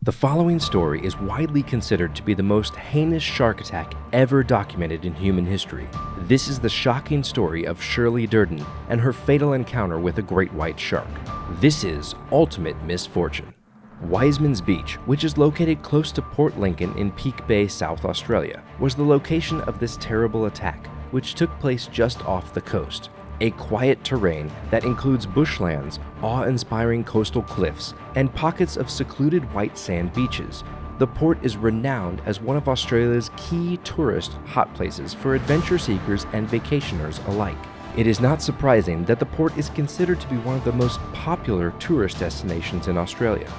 The following story is widely considered to be the most heinous shark attack ever documented in human history. This is the shocking story of Shirley Durdin and her fatal encounter with a great white shark. This is Ultimate Misfortune. Wiseman's Beach, which is located close to Port Lincoln in Peak Bay, South Australia, was the location of this terrible attack, which took place just off the coast. A quiet terrain that includes bushlands, awe-inspiring coastal cliffs, and pockets of secluded white sand beaches. The port is renowned as one of Australia's key tourist hot places for adventure seekers and vacationers alike. It is not surprising that the port is considered to be one of the most popular tourist destinations in Australia.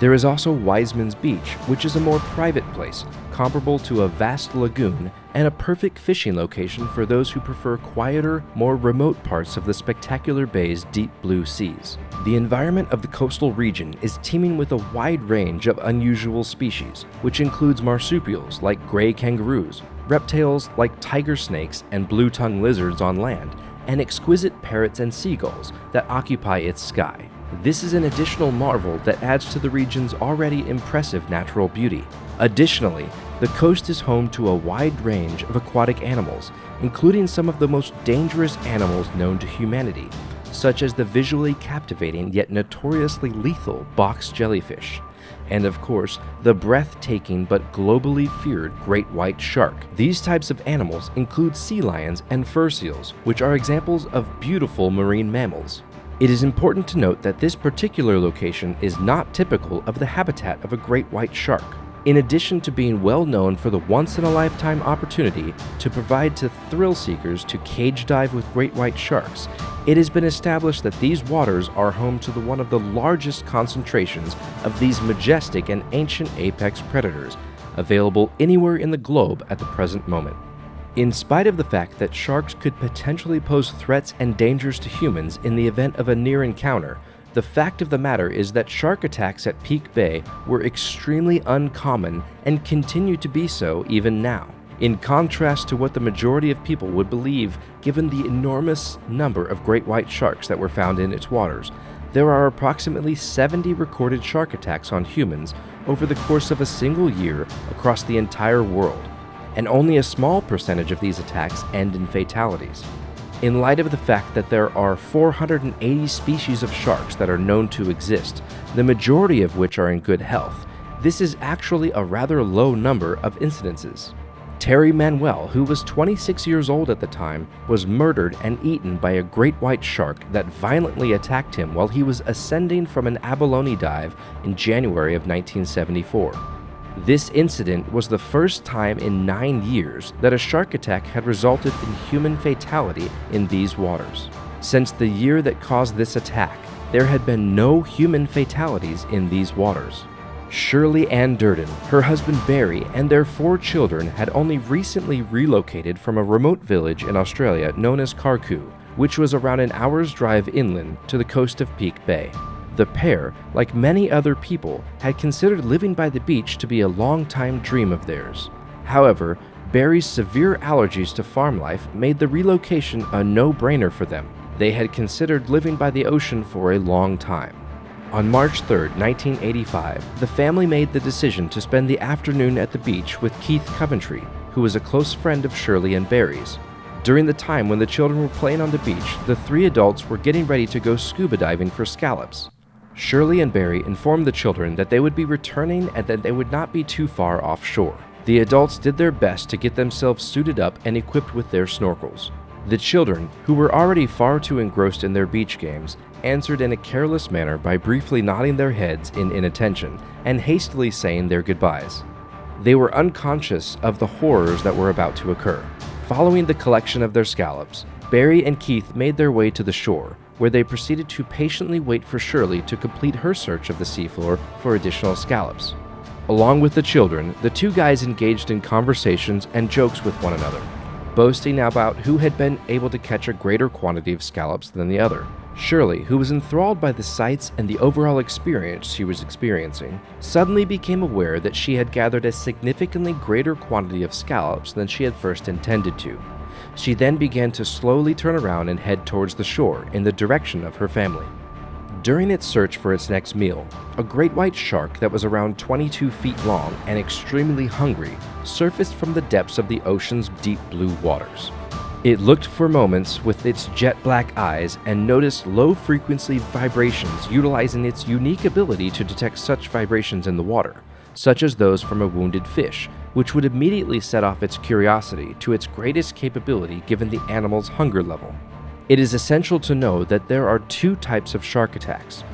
There is also Wiseman's Beach, which is a more private place, comparable to a vast lagoon and a perfect fishing location for those who prefer quieter, more remote parts of the spectacular bay's deep blue seas. The environment of the coastal region is teeming with a wide range of unusual species, which includes marsupials like gray kangaroos, reptiles like tiger snakes and blue-tongued lizards on land, and exquisite parrots and seagulls that occupy its sky. This is an additional marvel that adds to the region's already impressive natural beauty. Additionally, the coast is home to a wide range of aquatic animals, including some of the most dangerous animals known to humanity, such as the visually captivating yet notoriously lethal box jellyfish, and of course, the breathtaking but globally feared great white shark. These types of animals include sea lions and fur seals, which are examples of beautiful marine mammals. It is important to note that this particular location is not typical of the habitat of a great white shark. In addition to being well known for the once-in-a-lifetime opportunity to provide to thrill seekers to cage dive with great white sharks, it has been established that these waters are home to one of the largest concentrations of these majestic and ancient apex predators available anywhere in the globe at the present moment. In spite of the fact that sharks could potentially pose threats and dangers to humans in the event of a near encounter, the fact of the matter is that shark attacks at Peak Bay were extremely uncommon and continue to be so even now. In contrast to what the majority of people would believe, given the enormous number of great white sharks that were found in its waters, there are approximately 70 recorded shark attacks on humans over the course of a single year across the entire world, and only a small percentage of these attacks end in fatalities. In light of the fact that there are 480 species of sharks that are known to exist, the majority of which are in good health, this is actually a rather low number of incidences. Terry Manuel, who was 26 years old at the time, was murdered and eaten by a great white shark that violently attacked him while he was ascending from an abalone dive in January of 1974. This incident was the first time in 9 years that a shark attack had resulted in human fatality in these waters. Since the year that caused this attack, there had been no human fatalities in these waters. Shirley Ann Durdin, her husband Barry, and their 4 children had only recently relocated from a remote village in Australia known as Carcoo, which was around an hour's drive inland to the coast of Peak Bay. The pair, like many other people, had considered living by the beach to be a long-time dream of theirs. However, Barry's severe allergies to farm life made the relocation a no-brainer for them. They had considered living by the ocean for a long time. On March 3, 1985, the family made the decision to spend the afternoon at the beach with Keith Coventry, who was a close friend of Shirley and Barry's. During the time when the children were playing on the beach, the 3 adults were getting ready to go scuba diving for scallops. Shirley and Barry informed the children that they would be returning and that they would not be too far offshore. The adults did their best to get themselves suited up and equipped with their snorkels. The children, who were already far too engrossed in their beach games, answered in a careless manner by briefly nodding their heads in inattention and hastily saying their goodbyes. They were unconscious of the horrors that were about to occur. Following the collection of their scallops, Barry and Keith made their way to the shore, where they proceeded to patiently wait for Shirley to complete her search of the seafloor for additional scallops. Along with the children, the 2 guys engaged in conversations and jokes with one another, boasting about who had been able to catch a greater quantity of scallops than the other. Shirley, who was enthralled by the sights and the overall experience she was experiencing, suddenly became aware that she had gathered a significantly greater quantity of scallops than she had first intended to. She then began to slowly turn around and head towards the shore in the direction of her family. During its search for its next meal, a great white shark that was around 22 feet long and extremely hungry surfaced from the depths of the ocean's deep blue waters. It looked for moments with its jet black eyes and noticed low-frequency vibrations, utilizing its unique ability to detect such vibrations in the water, such as those from a wounded fish, which would immediately set off its curiosity to its greatest capability given the animal's hunger level. It is essential to know that there are two types of shark attacks,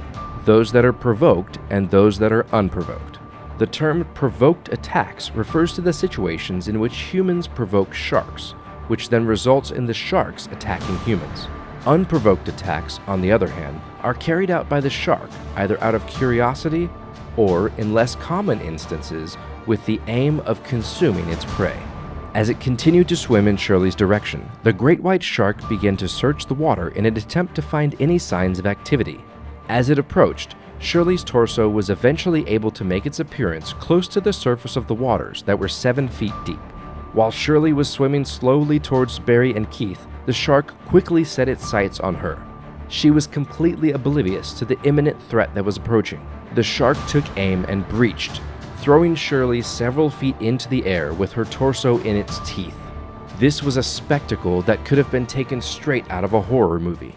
those that are provoked and those that are unprovoked. The term provoked attacks refers to the situations in which humans provoke sharks, which then results in the sharks attacking humans. Unprovoked attacks, on the other hand, are carried out by the shark either out of curiosity or, in less common instances, with the aim of consuming its prey. As it continued to swim in Shirley's direction, the great white shark began to search the water in an attempt to find any signs of activity. As it approached, Shirley's torso was eventually able to make its appearance close to the surface of the waters that were 7 feet deep. While Shirley was swimming slowly towards Barry and Keith, the shark quickly set its sights on her. She was completely oblivious to the imminent threat that was approaching. The shark took aim and breached, throwing Shirley several feet into the air with her torso in its teeth. This was a spectacle that could have been taken straight out of a horror movie.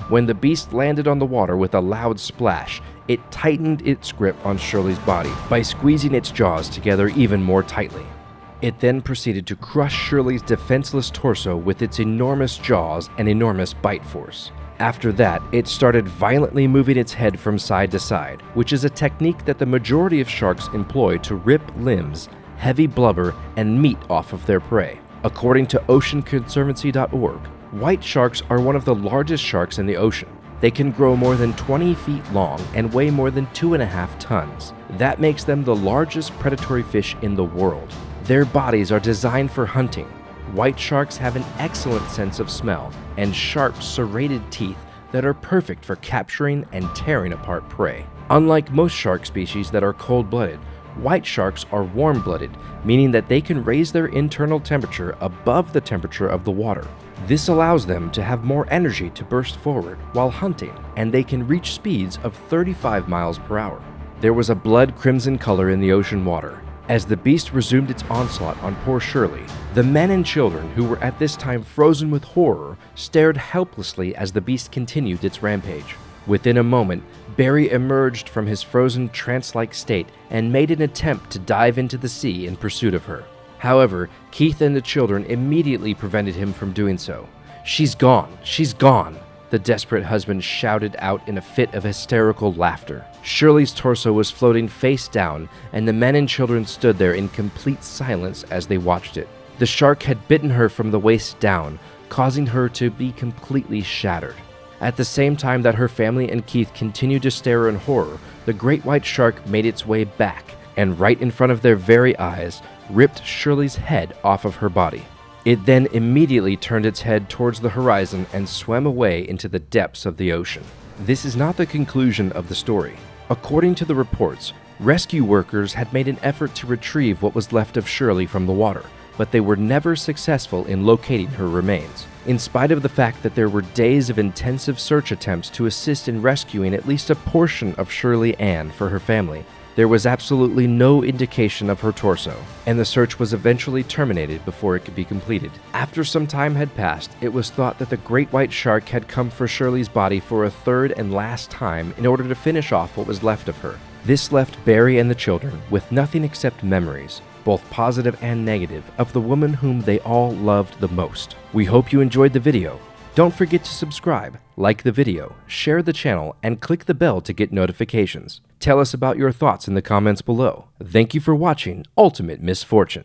When the beast landed on the water with a loud splash, it tightened its grip on Shirley's body by squeezing its jaws together even more tightly. It then proceeded to crush Shirley's defenseless torso with its enormous jaws and enormous bite force. After that, it started violently moving its head from side to side, which is a technique that the majority of sharks employ to rip limbs, heavy blubber, and meat off of their prey. According to oceanconservancy.org, white sharks are one of the largest sharks in the ocean. They can grow more than 20 feet long and weigh more than 2.5 tons. That makes them the largest predatory fish in the world. Their bodies are designed for hunting. White sharks have an excellent sense of smell and sharp, serrated teeth that are perfect for capturing and tearing apart prey. Unlike most shark species that are cold-blooded, white sharks are warm-blooded, meaning that they can raise their internal temperature above the temperature of the water. This allows them to have more energy to burst forward while hunting, and they can reach speeds of 35 miles per hour. There was a blood crimson color in the ocean water. As the beast resumed its onslaught on poor Shirley, the men and children, who were at this time frozen with horror, stared helplessly as the beast continued its rampage. Within a moment, Barry emerged from his frozen trance-like state and made an attempt to dive into the sea in pursuit of her. However, Keith and the children immediately prevented him from doing so. "She's gone! She's gone!" the desperate husband shouted out in a fit of hysterical laughter. Shirley's torso was floating face down, and the men and children stood there in complete silence as they watched it. The shark had bitten her from the waist down, causing her to be completely shattered. At the same time that her family and Keith continued to stare in horror, the great white shark made its way back, and right in front of their very eyes, ripped Shirley's head off of her body. It then immediately turned its head towards the horizon and swam away into the depths of the ocean. This is not the conclusion of the story. According to the reports, rescue workers had made an effort to retrieve what was left of Shirley from the water, but they were never successful in locating her remains. In spite of the fact that there were days of intensive search attempts to assist in rescuing at least a portion of Shirley Ann for her family, there was absolutely no indication of her torso, and the search was eventually terminated before it could be completed. After some time had passed, it was thought that the great white shark had come for Shirley's body for a third and last time in order to finish off what was left of her. This left Barry and the children with nothing except memories, both positive and negative, of the woman whom they all loved the most. We hope you enjoyed the video. Don't forget to subscribe, like the video, share the channel, and click the bell to get notifications. Tell us about your thoughts in the comments below. Thank you for watching Ultimate Misfortune.